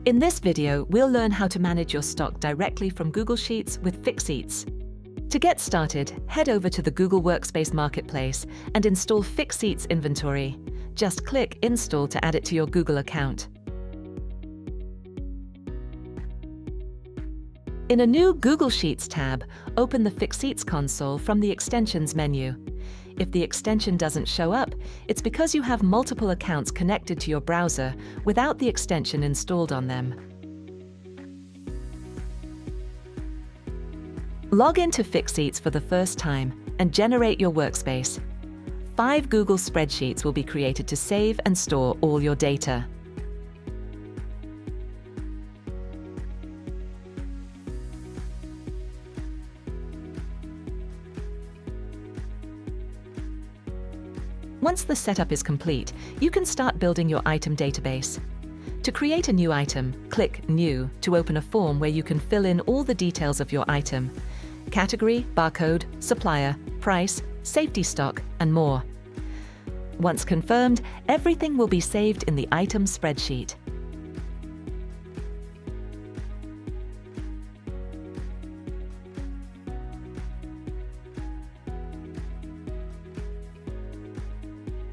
In this video, we'll learn how to manage your stock directly from Google Sheets with Fixeets. To get started, head over to the Google Workspace Marketplace and install Fixeets Inventory. Just click Install to add it to your Google account. In a new Google Sheets tab, open the Fixeets console from the Extensions menu. If the extension doesn't show up, it's because you have multiple accounts connected to your browser without the extension installed on them. Log into Fixeets for the first time and generate your workspace. 5 Google spreadsheets will be created to save and store all your data. Once the setup is complete, you can start building your item database. To create a new item, click New to open a form where you can fill in all the details of your item: category, barcode, supplier, price, safety stock, and more. Once confirmed, everything will be saved in the item spreadsheet.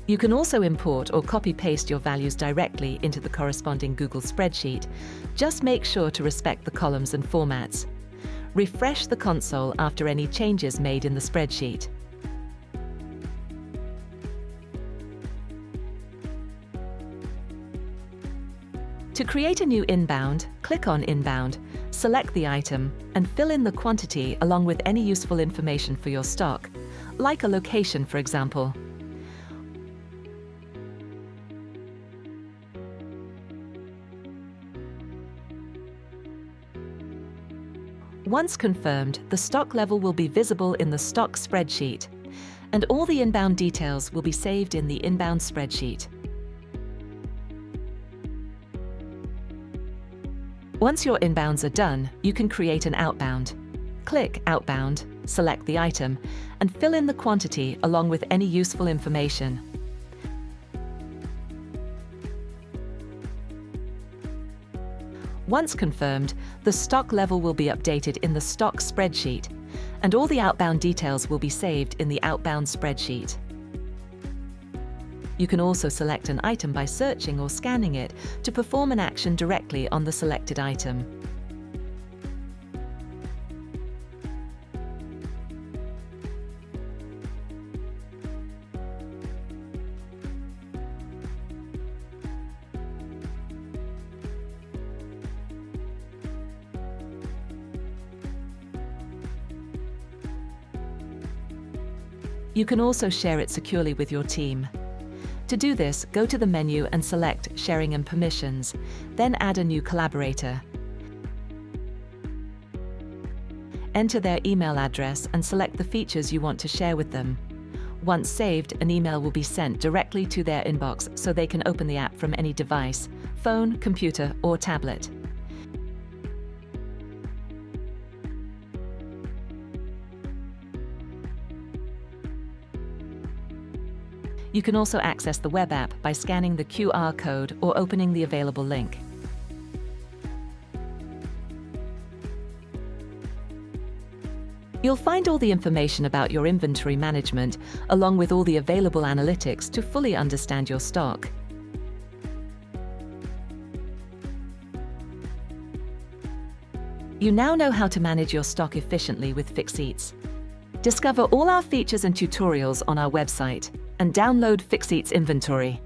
You can also import or copy-paste your values directly into the corresponding Google spreadsheet. Just make sure to respect the columns and formats. Refresh the console after any changes made in the spreadsheet. To create a new inbound, click on Inbound, select the item, and fill in the quantity along with any useful information for your stock, like a location, for example. Once confirmed, the stock level will be visible in the stock spreadsheet, and all the inbound details will be saved in the inbound spreadsheet. Once your inbounds are done, you can create an outbound. Click Outbound, select the item, and fill in the quantity along with any useful information. Once confirmed, the stock level will be updated in the stock spreadsheet, and all the outbound details will be saved in the outbound spreadsheet. You can also select an item by searching or scanning it to perform an action directly on the selected item. You can also share it securely with your team. To do this, go to the menu and select Sharing and Permissions, then add a new collaborator. Enter their email address and select the features you want to share with them. Once saved, an email will be sent directly to their inbox so they can open the app from any device: phone, computer, or tablet. You can also access the web app by scanning the QR code or opening the available link. You'll find all the information about your inventory management, along with all the available analytics to fully understand your stock. You now know how to manage your stock efficiently with Fixeets. Discover all our features and tutorials on our website, and download Fixeets Inventory.